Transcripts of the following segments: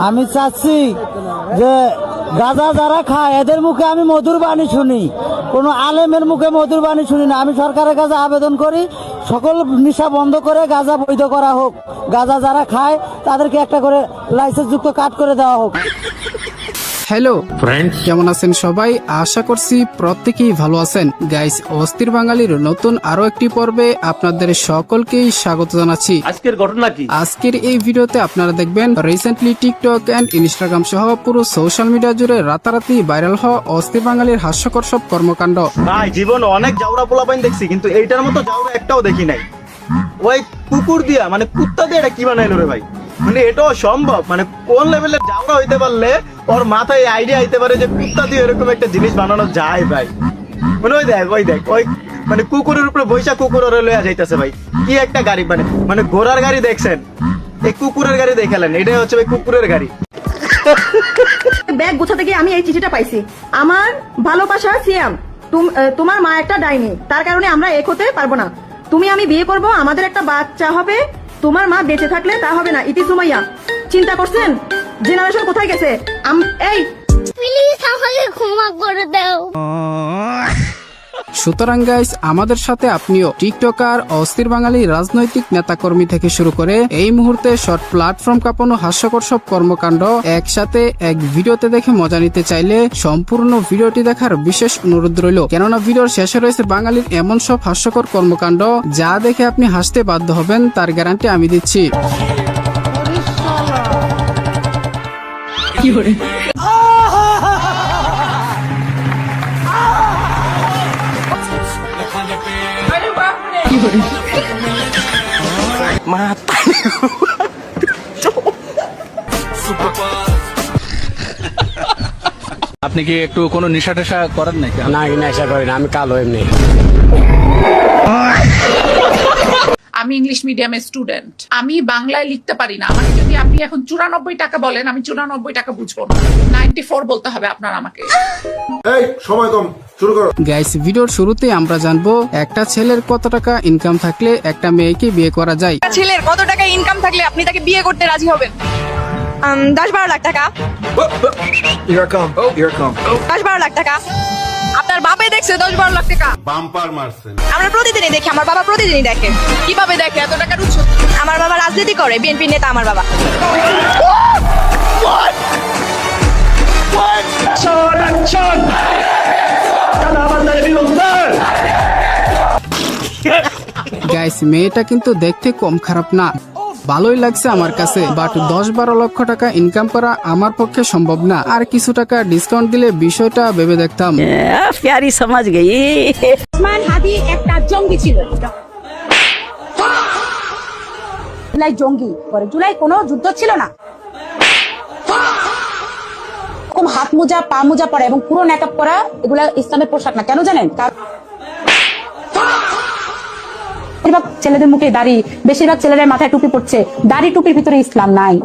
আমি চাচ্ছি যে গাঁজা যারা খায় এদের মুখে আমি মধুর বাণী শুনি, কোনো আলেমের মুখে মধুর বাণী শুনি না। আমি সরকারের কাছে আবেদন করি সকল নেশা বন্ধ করে গাঁজা বৈধ করা হোক। গাঁজা যারা খায় তাদেরকে একটা করে লাইসেন্স যুক্ত কার্ড করে দেওয়া হোক। হ্যালো ফ্রেন্ডস, কেমন আছেন সবাই? আশা করছি প্রত্যেকেই ভালো আছেন। গাইস, অস্থির বাঙালির নতুন আরো একটি পর্বে আপনাদের সকলকেই স্বাগত জানাচ্ছি। আজকের ঘটনা কি? আজকের এই ভিডিওতে আপনারা দেখবেন রিসেন্টলি টিকটক এন্ড ইনস্টাগ্রাম সহ পুরো সোশ্যাল মিডিয়া জুড়ে রাতারাতি ভাইরাল হওয়া অস্থির বাঙালির হাস্যকর সব কর্মকাণ্ড। ভাই, জীবনে অনেক জাউরা পোলাপাইন দেখছি, কিন্তু এইটার মতো জাউরা একটাও দেখি নাই। ওই কুকুর দিয়া মানে কুত্তা দিয়ে এটা কি বানাইলো রে ভাই? মানে এটাও সম্ভব? মানে কোন লেভেলের জাউরা হইতে পারলে ওর মাথায় আইডিয়া আইতে পারে যে কুত্তা দিয়ে এরকম একটা জিনিস বানানো যায় ভাই? মানে ওই দেখ ওই মানে কুকুরের উপরে বৈশা কুকুর ওরে লইয়া যাইতেছে ভাই। কি একটা গাড়ি, মানে ঘোড়ার গাড়ি দেখছেন, এই কুকুরের গাড়ি দেখালেন, এটাই হচ্ছে ভাই কুকুরের গাড়ি। ব্যাগ গোছাতে গিয়ে আমি এই চিঠিটা পাইছি। আমার ভালোবাসা সিয়াম, তোমার মা একটা ডাইনি, তার কারণে আমরা এক হতে পারবো না। তুমি আমি বিয়ে করব, আমাদের একটা বাচ্চা হবে, তোমার মা বেঁচে থাকলে তা হবে না। ইতি সুমাইয়া। চিন্তা করছেন জেনারেশন কোথায় গেছে? এই প্লিজ আমাকে ক্ষমা করে দাও। সুতরাং গাইস, আমাদের সাথে আপনিও টিকটকার, অস্থির বাঙালি রাজনৈতিক নেতাকর্মী থেকে শুরু করে এই মুহূর্তে শর্ট প্ল্যাটফর্ম কাঁপানো হাস্যকর সব কর্মকাণ্ড একসাথে এক ভিডিওতে দেখে মজা নিতে চাইলে সম্পূর্ণ ভিডিওটি দেখার বিশেষ অনুরোধ রইল। কেননা ভিডিওর শেষে রয়েছে বাঙালির এমন সব হাস্যকর কর্মকাণ্ড যা দেখে আপনি হাসতে বাধ্য হবেন, তার গ্যারান্টি আমি দিচ্ছি। আপনি কি একটু কোনো নেশা টেশা করেন নাকি? না, নেশা করি না, আমি কালো এমনি। আমি ইংলিশ মিডিয়ামের স্টুডেন্ট, আমি বাংলায় লিখতে পারি না। আমাকে যদি আপনি এখন 94 টাকা বলেন, আমি 94 টাকা বুঝবো না, 94 বলতে হবে আপনার আমাকে। এই সময় কম, শুরু করো। গাইস, ভিডিওর শুরুতে আমরা জানবো একটা ছেলের কত টাকা ইনকাম থাকলে একটা মেয়েকে বিয়ে করা যায়। ছেলের কত টাকা ইনকাম থাকলে আপনি তাকে বিয়ে করতে রাজি হবেন? 10-12 লাখ টাকা। 10-12 লাখ টাকা। আপনার বাপে দেখছে 10-12 লাখ টাকা? বাম্পার মারছেন। আমরা প্রতিদিনই দেখি, আমার বাবা প্রতিদিনই দেখে। কিভাবে দেখে এত টাকার উৎস? আমার বাবা রাজনীতি করে, বিএনপি নেতা আমার বাবা। গাইস, মেয়েটা কিন্তু দেখতে কম খারাপ না, ভালোই লাগছে আমার কাছে। বাট 10-12 লক্ষ টাকা ইনকাম করা আমার পক্ষে সম্ভব না। আর কিছু টাকা ডিসকাউন্ট দিলে বিষয়টা ভেবে দেখতাম। প্যারি সমাজ গই। ওসমান হাদি একটা জঙ্গি ছিল। জুলাই জঙ্গি পরে জুলাই কোনো যুদ্ধ ছিল না। খুব হাত মোজা, পা মোজা পরা এবং পুরো মেকআপ করা, এগুলা ইসলামের পোশাক না। কেন জানেন? বেশিরভাগ ছেলেদের মুখে দাড়ি, বেশিরভাগ ছেলেদের মাথায় টুপি পড়ছে। দাড়ি টুপির ভিতরে ইসলাম নাই।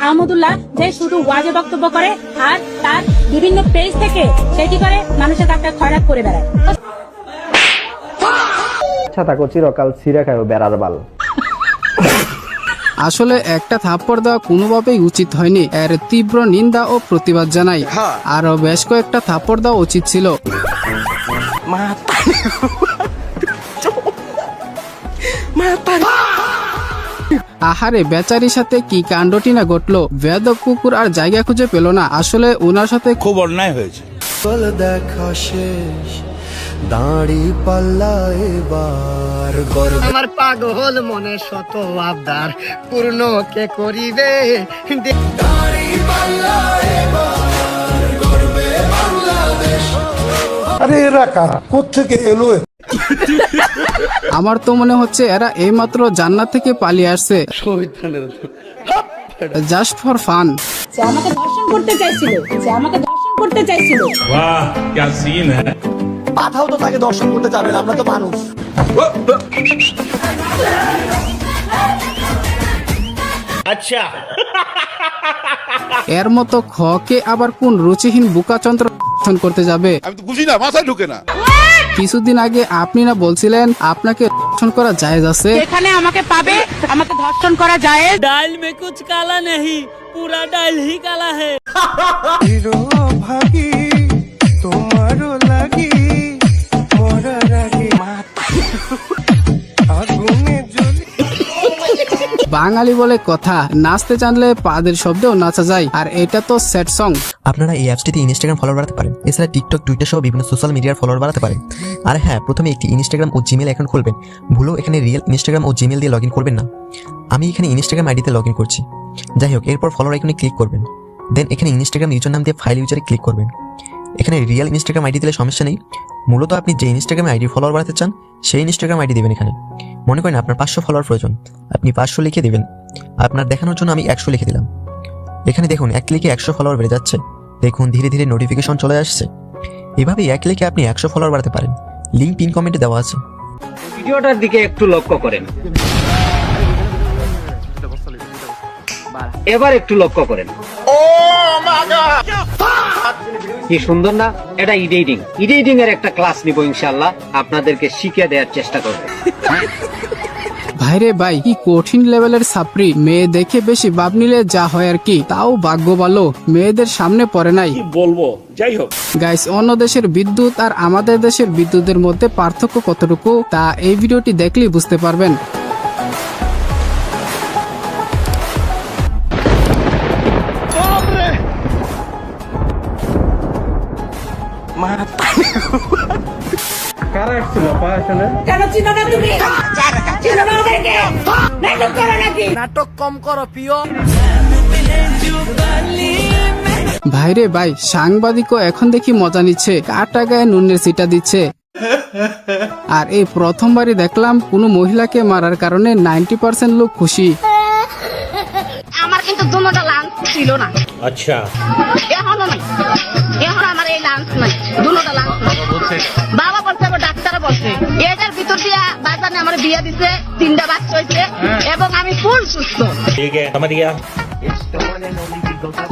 আহমদুল্লাহ যে শুধু ওয়াজে বক্তব্য করে আর তার বিভিন্ন পেজ থেকে সেটি করে মানুষের টাকা খয়রাত করে বেড়ায়। ছাতা কো চিরকাল ছিঁড়ে খায় বেড়ার বাল। আসলে একটা থাপ্পড় দেওয়া কোনোভাবেই উচিত হয়নি, এর তীব্র নিন্দা ও প্রতিবাদ জানাই। আরো বেশ কয়েকটা থাপ্পড় দেওয়া উচিত ছিল। আহারে, বেচারির সাথে কি কাণ্ডটি না ঘটলো। বেয়াদব কুকুর আর জায়গা খুঁজে পেল না। আসলে ওনার সাথে খুব অন্যায় হয়েছে। দেখা শেষ, দাঁড়ি পাল্লা এবার আমার পাগল মনে শত আবদার পূর্ণ কে করিবে। দাঁড়ি পাল্লা এবার গর্বে বাংলাদেশ। আরে এরা কারা, কোত্থেকে এলো? আমার তো মনে হচ্ছে এরা এইমাত্র জান্নাত থেকে পালিয়ে আসছে, জাস্ট ফর ফান। আমাকে দর্শন করতে চাইছিল। বাহ, क्या सीन है। পাঠাও তো তাকে দর্শন করতে যাবেন, আমরা তো মানুষ। अच्छा এর মতো খকে আবার কোন রুচিহীন বুকাচন্দ্র করতে যাবে? আমি তো বুঝি না, মাথায় ঢুকে না। কিছুদিন আগে আপনি না বলছিলেন আপনাকে ধর্ষণ করা জায়েজ আছে? এখানে আমাকে পাবে, আমাকে ধর্ষণ করা যায়। दाल में कुछ काला नहीं, पूरा दाल ही काला है। বাঙালি বলে কথা, নাচতে জানলে পাদের শব্দেও নাচা যায়, আর এটা তো সেট সং। আপনারা এই অ্যাপসটিতে ইনস্টাগ্রাম ফলোয়ার বাড়াতে পারেন, এছাড়া টিকটক, টুইটার সহ বিভিন্ন সোশ্যাল মিডিয়ার ফলোয়ার বাড়াতে পারেন। আর হ্যাঁ, প্রথমে একটি ইনস্টাগ্রাম ও জিমেল অ্যাকাউন্ট খুলবেন। ভুলেও এখানে রিয়েল ইনস্টাগ্রাম ও জিমেল দিয়ে লগ ইন করবেন না। আমি এখানে ইনস্টাগ্রাম আইডিতে লগ ইন করছি। যাই হোক, এরপর ফলোয়ার আইকনে ক্লিক করবেন। দেন এখানে ইনস্টাগ্রাম ইউজার নাম দিয়ে ফাইল ইউজারে ক্লিক করবেন। এখানে রিয়েল ইনস্টাগ্রাম আইডি দিলে সমস্যা নেই। মূলত আপনি যে ইনস্টাগ্রামে আইডি ফলোয়ার বাড়াতে চান সেই ইনস্টাগ্রাম আইডি দেবেন। এখানে মনে করেন আপনার 500 ফলোয়ার প্রয়োজন, আপনি 500 লিখে দেবেন। আপনার দেখানোর জন্য আমি 100 লিখে দিলাম। এখানে দেখুন এক ক্লিকে 100 ফলোয়ার বেড়ে যাচ্ছে। দেখুন ধীরে ধীরে নোটিফিকেশন চলে আসছে। এভাবেই এক ক্লিকে আপনি 100 ফলোয়ার বাড়াতে পারেন। লিঙ্ক পিন কমেন্টে দেওয়া আছে। ভিডিওটার দিকে একটু লক্ষ্য করেন, এবার একটু লক্ষ্য করেন। কি সুন্দর না? এটা এডিটিং এর একটা ক্লাস নিব ইনশাআল্লাহ, আপনাদেরকে শিখিয়ে দেওয়ার চেষ্টা করব। ভাইরে ভাই, কি কঠিন লেভেলের ছাপরি। মেয়ে দেখে বেশি ভাব নিলে যা হয় আর কি। তাও ভাগ্য ভালো মেয়েদের সামনে পড়ে নাই। বলবো, যাই হোক গাইস, অন্য দেশের বিদ্যুৎ আর আমাদের দেশের বিদ্যুতের মধ্যে পার্থক্য কতটুকু তা এই ভিডিওটি দেখলেই বুঝতে পারবেন। নাটক কম করো প্রিয়। ভাইরে ভাই, সাংবাদিকও এখন দেখি মজা নিচ্ছে, কাটা গায়ে নুনের সিটা দিচ্ছে। আর এই প্রথমবারই দেখলাম কোনো মহিলাকে মারার কারণে 90% লোক খুশি। আমার কিন্তু দুটোটা লাঞ্চ ছিল না। আচ্ছা, এখনো নাই, এখন আমার এই লাঞ্চ নাই, দুটোটা লাঞ্চ নাই। বাবা বলছে, আবার ডাক্তার বলছে, এটার ভিতর দিয়া বাজারে আমার বিয়ে দিছে, 3টা বাচ্চা হয়েছে এবং আমি ফুল সুস্থ। ঠিক আছে, समझ गया।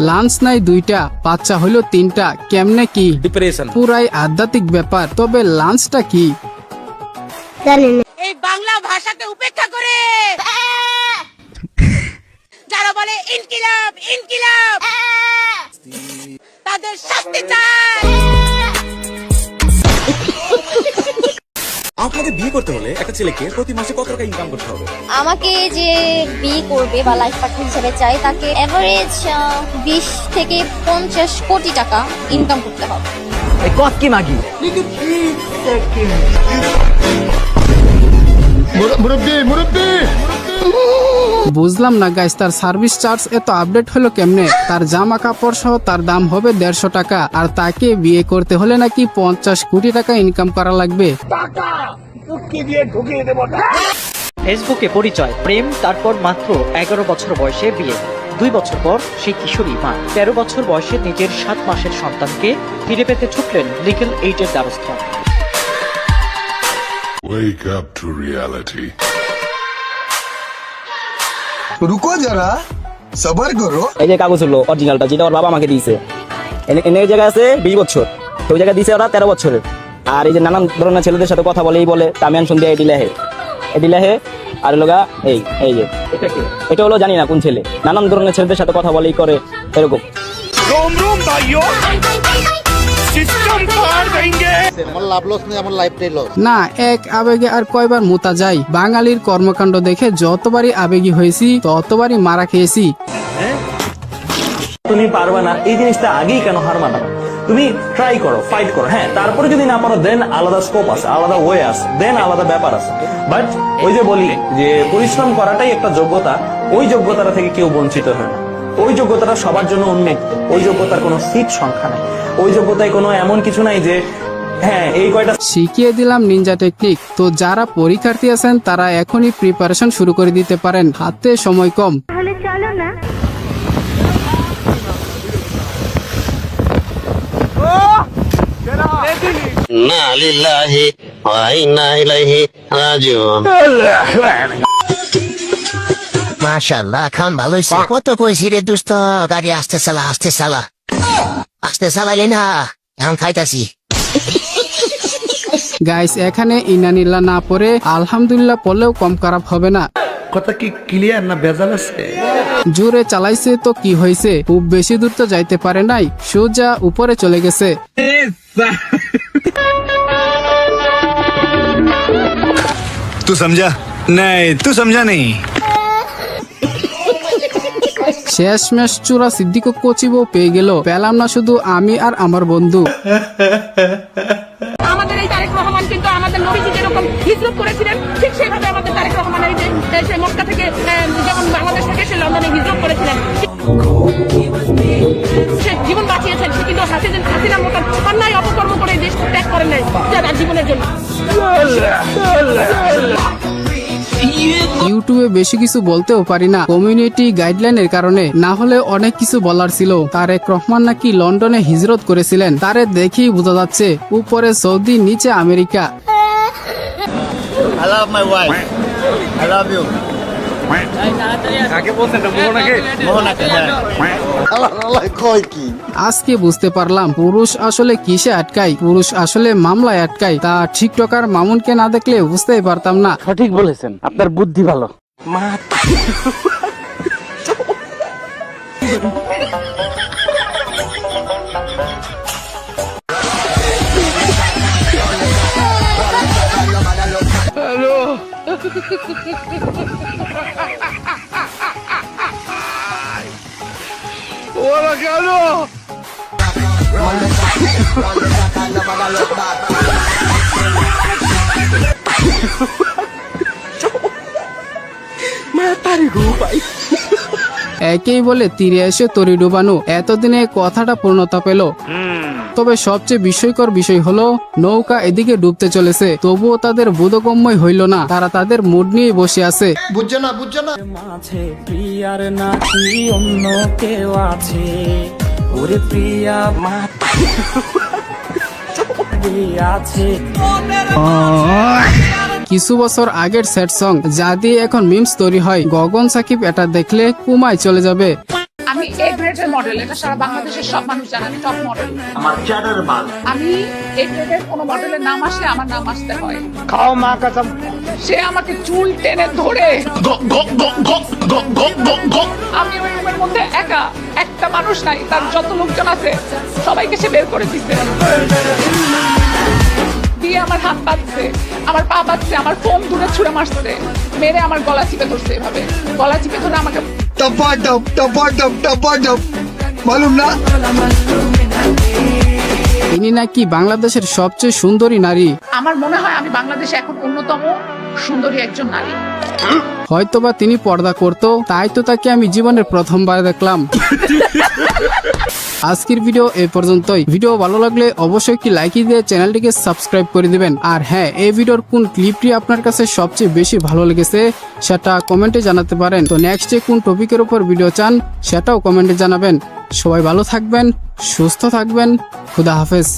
লাঞ্চ নাই 2টা, বাচ্চা হইলো 3টা, কেমনে কি? ডিপ্রেশন। পুরাই আধ্যাত্মিক ব্যাপার। তবে লাঞ্চটা কি? এই বাংলা ভাষাকে উপেক্ষা করে যারা বলে ইনকিলাব ইনকিলাব, তাদের শাস্তি চাই। আপনাকে বিয়ে করতে হলে একটা ছেলেকে প্রতি মাসে কত টাকা ইনকাম করতে হবে? আমাকে যে বিয়ে করবে বা লাইফ পার্টনার হিসেবে চাই, তাকে এভারেজ 20 থেকে 50 কোটি টাকা ইনকাম করতে হবে। এই কত কি মাগি? বুঝলাম না গাইস, তার সার্ভিস চার্জ এত আপডেট হলো কেমনে? তার জামা কাপড় সহ তার দাম হবে 150 টাকা, আর তাকে বিয়ে করতে হলে নাকি 50 কোটি টাকা ইনকাম করা লাগবে। ফেসবুকে পরিচয়, প্রেম, তারপর মাত্র 11 বছর বয়সে বিয়ে। 2 বছর পর সেই কিশোরী মা। 13 বছর বয়সে নিজের 7 মাসের সন্তানকে ফিরে পেতে ছুটলেন লিগ্যাল এইডের দ্বারস্থ। Wake up to reality. রুকো যারা, সবার করো। এই যে কাগজ হলো অরিজিনালটা, যেটা ওর বাবা আমাকে দিয়েছে। এনে জায়গায় আছে 20 বছর, তো ওই জায়গায় দিয়েছে ওরা 13 বছরের। আর এই যে নানান ধরনের ছেলেদের সাথে কথা বলে, এই বলে তা মেনশন দিয়ে এডি লেহে আর লোগা এই যে এটা হলো জানি না কোন ছেলে, নানান ধরনের ছেলেদের সাথে কথা বলেই করে এরকম। না, এক আবেগে আর কয়বার মুতা যায়। বাঙালির কর্মকাণ্ড দেখে যতবারই আবেগী হয়েছি ততবারই মারা খেয়েছি। তুমি পারবে না এই জিনিসটা আগেই কেন হার মানাবে? তুমি ট্রাই করো, ফাইট করো, হ্যাঁ, তারপরে যদি না পারো দেন আলাদা স্কোপ আছে, আলাদা ওয়ে আছে, দেন আলাদা ব্যাপার আছে। বাট ওই যে বলি যে পরিশ্রম করাটাই একটা যোগ্যতা, ওই যোগ্যতাটা থেকে কেউ বঞ্চিত হয় না। ওই যোগ্যতাটা সবার জন্য উন্মুক্ত, ওই যোগ্যতার কোনো সিট সংখ্যা নাই, ওই যোগ্যতায় কোনো এমন কিছু নাই যে হ্যাঁ এই কয়টা। শিখিয়ে দিলাম নিনজা টেকনিক। তো যারা পরীক্ষার্থী আছেন তারা এখনই প্রিপারেশন শুরু করে দিতে পারেন, হাতে সময় কম। তাহলে চলো না। না লিল্লাহি ওয়া ইন্না ইলাইহি রাজিউন। মাশাআল্লাহ খান ভালো হইছে কত কইছি রে দোস্ত গাড়ি আস্তে চালাইলে না এখন খাইতাছি গাইস এখানে ইনানিল্লাহ না পড়ে আলহামদুলিল্লাহ পড়লেও কম খারাপ হবে না। কথা কি ক্লিয়ার না ভেজাল আছে? জোরে চালাইছে তো কি হয়েছে, খুব বেশি দূর তো যাইতে পারে নাই, সোজা উপরে চলে গেছে। तू समझा नहीं, तू समझा नहीं। শেষমেশ চূড়া সিদ্দিক কচিবও পেয়ে গেল, পেলাম না শুধু আমি আর আমার বন্ধু। আমাদের এই তারেক রহমান কিন্তু আমাদের নবীজি যেরকম হিজরত করেছিলেন ঠিক সেইভাবে আমাদের তারেক রহমান এই যে মক্কা থেকে যেমন বাংলাদেশ থেকে সে লন্ডনে হিজরত করেছিলেন, সে জীবন বাঁচিয়েছেন। সে কিন্তু হাসিনার মতন অন্যায় অপকর্ম করে দেশ ত্যাগ করেন নাই তার জীবনের জন্য। ইউটিউবে বেশি কিছু বলতেও পারি না কমিউনিটি গাইডলাইনের কারণে, না হলে অনেক কিছু বলার ছিল। তারেক রহমান নাকি লন্ডনে হিজরত করেছিলেন, তারে দেখেই বোঝা যাচ্ছে উপরে সৌদি নিচে America. I love my wife. I love you. কাকে বলছেন মোহনাকে? মোহনাকে আল্লাহ কই কি? আজকে বুঝতে পারলাম পুরুষ আসলে কিসে আটকায়, পুরুষ আসলে মামলায় আটকায়। তা টিকটকার মামুনকে না দেখলে বুঝতেই পারতাম না। সঠিক বলেছেন, আপনার বুদ্ধি ভালো। ওরা কেন একেই বলে তীরে এসে তরি ডুবানো, এতদিনে কথাটা পূর্ণতা পেল। তবে সবচেয়ে বিস্ময়কর বিষয় হলো নৌকা এদিকে ডুবতে চলেছে, তবুও তাদের বোধগম্যই হইল না, তারা তাদের মুড নিয়ে বসে আছে। বুঝছো না মাঝে প্রিয়ার নাকি অন্য কেউ আছে, ওরে প্রিয়া আছে। কিছু বছর আগের সেট সং যা দিয়ে এখন মিমস তৈরি হয়, গগন সাকিব এটা দেখলে কুমায় চলে যাবে। আমি এ গ্রেডের মডেল, এটা সারা বাংলাদেশের সব মানুষ জানে আমি টপ মডেল। আমার চ্যাটার বাল। আমি এ গ্রেডের কোনো মডেলের নাম আসলে আমার নাম আসতে হয়। খাও মা কসম। সে আমাকে চুল টেনে ধরে আমি ওই রুমের মধ্যে একা, একটা মানুষ নাই, তার যত লোকজন আছে সবাইকে সে বের করে দিচ্ছে, দিয়ে আমার হাত পাচ্ছে, আমার পা পাচ্ছে, আমার ফোন দূরে ছুঁড়ে মারছে, মেরে আমার গলা চিপে ধরছে, এভাবে গলা চিপে ধরে আমাকে মালুম না তিনি নাকি বাংলাদেশের সবচেয়ে সুন্দরী নারী। আমার মনে হয় আমি বাংলাদেশে এখন অন্যতম সুন্দরী একজন নারী। হয়তোবা তিনি পর্দা করতো, তাই তো তাকে আমি জীবনের প্রথমবার দেখলাম। আজকের ভিডিও এই পর্যন্তই। ভিডিও ভালো লাগলে অবশ্যই একটি লাইক দিয়ে চ্যানেলটিকে সাবস্ক্রাইব করে দিবেন। আর হ্যাঁ, এই ভিডিওর কোন ক্লিপটি আপনার কাছে সবচেয়ে বেশি ভালো লেগেছে সেটা কমেন্টে জানাতে পারেন। তো নেক্সটে কোন টপিকের উপর ভিডিও চান সেটাও কমেন্টে জানাবেন। সবাই ভালো থাকবেন, সুস্থ থাকবেন, খুদা হাফেজ।